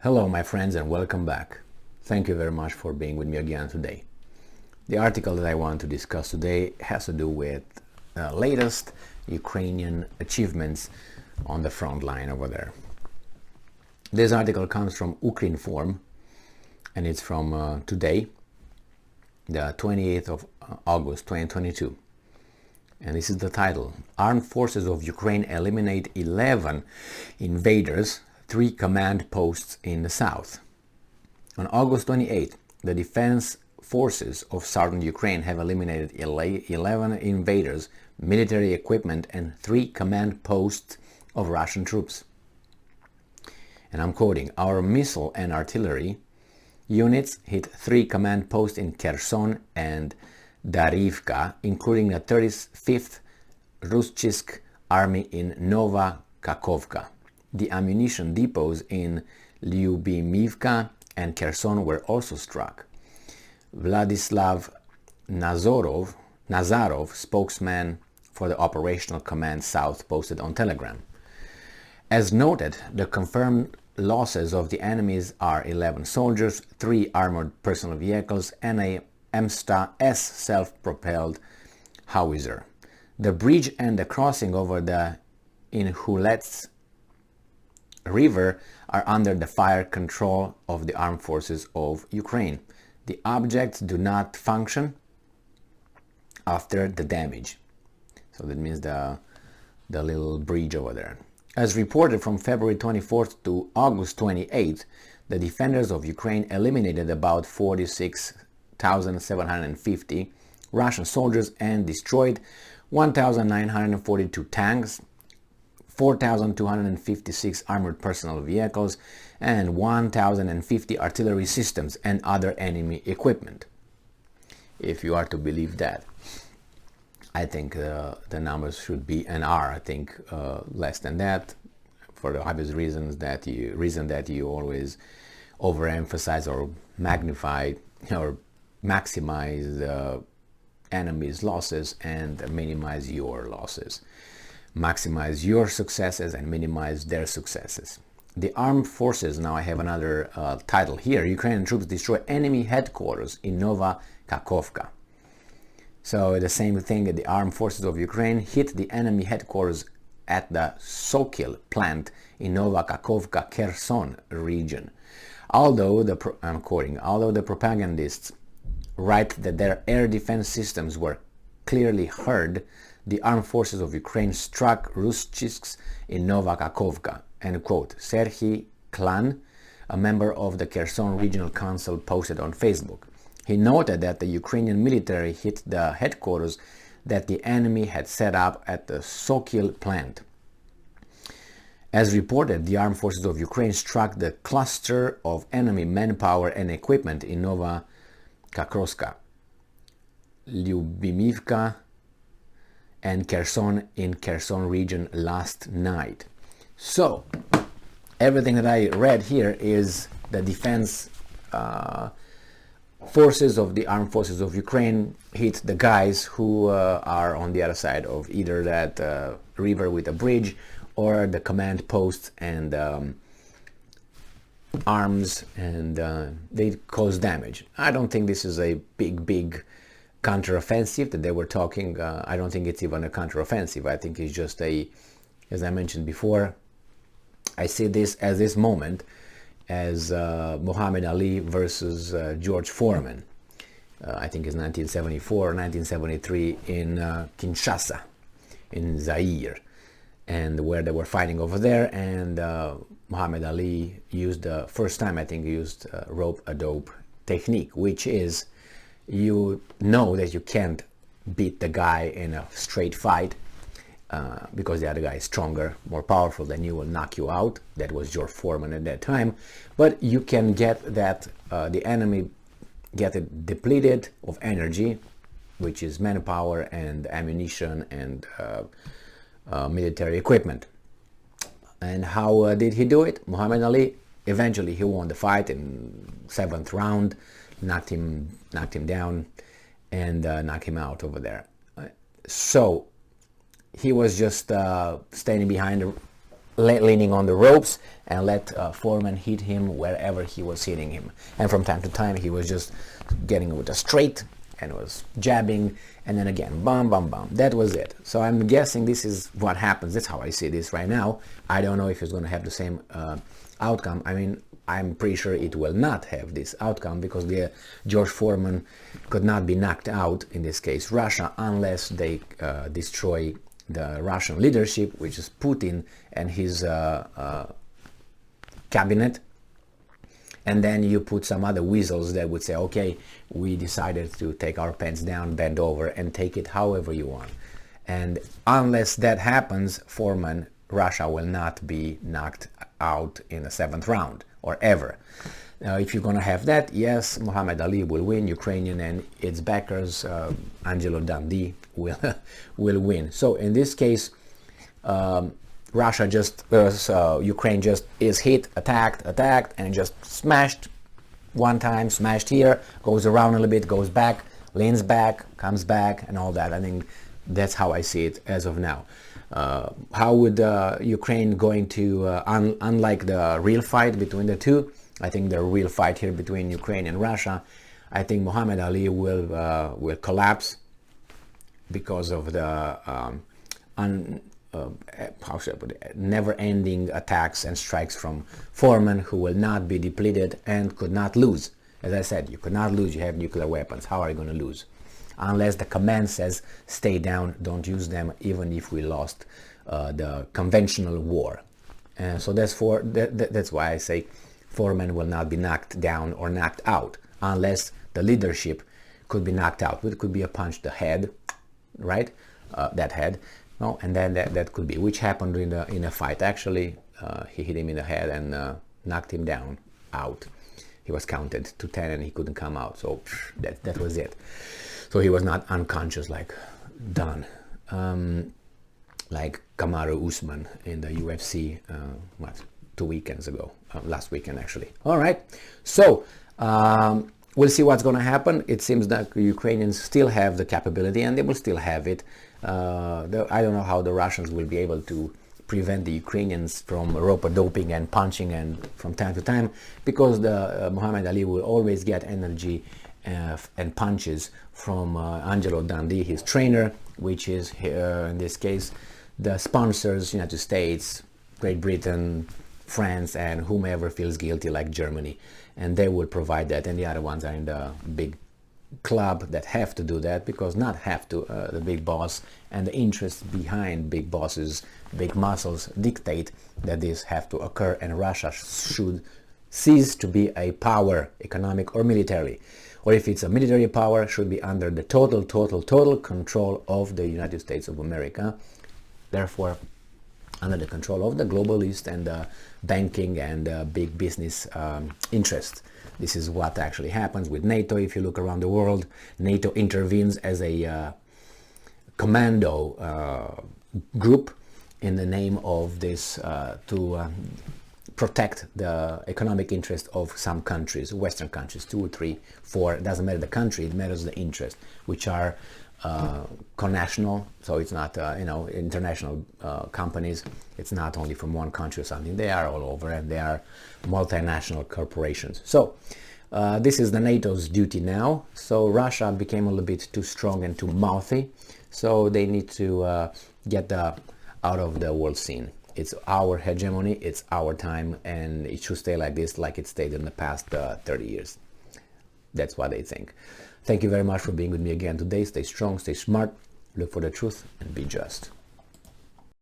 Hello my friends and welcome back. Thank you very much for being with me again today. The article that I want to discuss today has to do with latest Ukrainian achievements on the front line over there. This article comes from Ukrinform and it's from today, the 28th of August 2022. And this is the title: Armed Forces of Ukraine eliminate 11 invaders, 3 command posts in the south. On August 28th, the defense forces of southern Ukraine have eliminated 11 invaders, military equipment, and 3 command posts of Russian troops. And I'm quoting: "Our missile and artillery units hit 3 command posts in Kherson and Darivka, including the 35th Ruschisк Army in Nova Kakhovka. The ammunition depots in Lyubimivka and Kherson were also struck." Vladislav Nazarov, spokesman for the Operational Command South, posted on Telegram. As noted, the confirmed losses of the enemies are 11 soldiers, 3 armored personal vehicles, and a MSTA-S self-propelled howitzer. The bridge and the crossing over the Inhulets River are under the fire control of the armed forces of Ukraine. The objects do not function after the damage. So that means the little bridge over there. As reported from February 24th to August 28th, the defenders of Ukraine eliminated about 46,750 Russian soldiers and destroyed 1,942 tanks, 4,256 armored personnel vehicles, and 1,050 artillery systems and other enemy equipment. If you are to believe that. I think the numbers should be and are, I think, less than that, for the obvious reason that you always overemphasize or magnify or maximize the enemy's losses and minimize your losses. Maximize your successes and minimize their successes. The armed forces, now I have another title here: Ukrainian troops destroy enemy headquarters in Nova Kakhovka. So the same thing, the armed forces of Ukraine hit the enemy headquarters at the Sokil plant in Nova Kakhovka, Kherson region. I'm quoting, although the propagandists write that their air defense systems were clearly heard, the armed forces of Ukraine struck Ruschisks in Nova Kakhovka, end quote. Serhiy Klan, a member of the Kherson Regional Council, posted on Facebook. He noted that the Ukrainian military hit the headquarters that the enemy had set up at the Sokil plant. As reported, the armed forces of Ukraine struck the cluster of enemy manpower and equipment in Nova Kakhovka, Lyubimivka, and Kherson in Kherson region last night. So, everything that I read here is the defense forces of the armed forces of Ukraine hit the guys who are on the other side of either that river with a bridge or the command posts and arms, and they cause damage. I don't think this is a big counteroffensive that they were talking. I don't think it's even a counteroffensive. I think it's just as I mentioned before, I see this as this moment as Muhammad Ali versus George Foreman. I think it's 1974 or 1973 in Kinshasa, in Zaire, and where they were fighting over there, and Muhammad Ali used the first time, I think, he used rope-a-dope technique, which is, you know that you can't beat the guy in a straight fight because the other guy is stronger, more powerful than you, will knock you out. That was George Foreman at that time. But you can get that the enemy get it depleted of energy, which is manpower and ammunition and military equipment. And how did he do it? Muhammad Ali, eventually he won the fight in 7th round, knocked him down and knocked him out over there. So he was just standing behind leaning on the ropes and let Foreman hit him wherever he was hitting him. And from time to time he was just getting with a straight and was jabbing, and then again, bam, bam, bam. That was it. So I'm guessing this is what happens. That's how I see this right now. I don't know if it's going to have the same outcome. I mean, I'm pretty sure it will not have this outcome, because George Foreman could not be knocked out, in this case Russia, unless they destroy the Russian leadership, which is Putin and his cabinet. And then you put some other weasels that would say, okay, we decided to take our pants down, bend over, and take it however you want. And unless that happens, Russia will not be knocked out in the 7th round, or ever. Now, if you're going to have that, yes, Muhammad Ali will win, Ukrainian and its backers, Angelo Dundee, will win. So in this case, Russia just, Ukraine just is hit, attacked, and just smashed one time, smashed here, goes around a little bit, goes back, leans back, comes back, and all that. I think that's how I see it as of now. How would Ukraine going to, unlike the real fight between the two, I think the real fight here between Ukraine and Russia, I think Muhammad Ali will collapse because of the how should I put it, never-ending attacks and strikes from Foreman, who will not be depleted and could not lose. As I said, you could not lose, you have nuclear weapons. How are you going to lose? Unless the command says, stay down, don't use them, even if we lost the conventional war. So that's why I say Foreman will not be knocked down or knocked out, unless the leadership could be knocked out. It could be a punch to the head, right? That head. No, and then that could be, which happened in a fight. Actually, he hit him in the head and knocked him down, out. He was counted to 10 and he couldn't come out. So that was it. So he was not unconscious, like done, like Kamaru Usman in the UFC, 2 weekends ago, last weekend actually. All right, so we'll see what's going to happen. It seems that Ukrainians still have the capability, and they will still have it. I don't know how the Russians will be able to prevent the Ukrainians from rope-a-doping and punching and from time to time, because the Muhammad Ali will always get energy and punches from Angelo Dundee, his trainer, which is in this case the sponsors, United States, Great Britain, France, and whomever feels guilty, like Germany, and they will provide that, and the other ones are in the big club that have to do that, because not have to, the big boss and the interests behind big bosses, big muscles dictate that this have to occur, and Russia should cease to be a power, economic or military, or if it's a military power, should be under the total control of the United States of America, therefore under the control of the globalists and the banking and big business interests. This is what actually happens with NATO. If you look around the world, NATO intervenes as a commando group in the name of this to protect the economic interest of some countries, Western countries, 2, 3, 4, it doesn't matter the country, it matters the interest, which are connational, so it's not international companies. It's not only from one country or something. They are all over, and they are multinational corporations. So this is the NATO's duty now. So Russia became a little bit too strong and too mouthy, so they need to get out of the world scene. It's our hegemony, it's our time, and it should stay like this, like it stayed in the past 30 years. That's what they think. Thank you very much for being with me again today. Stay strong, stay smart, look for the truth, and be just.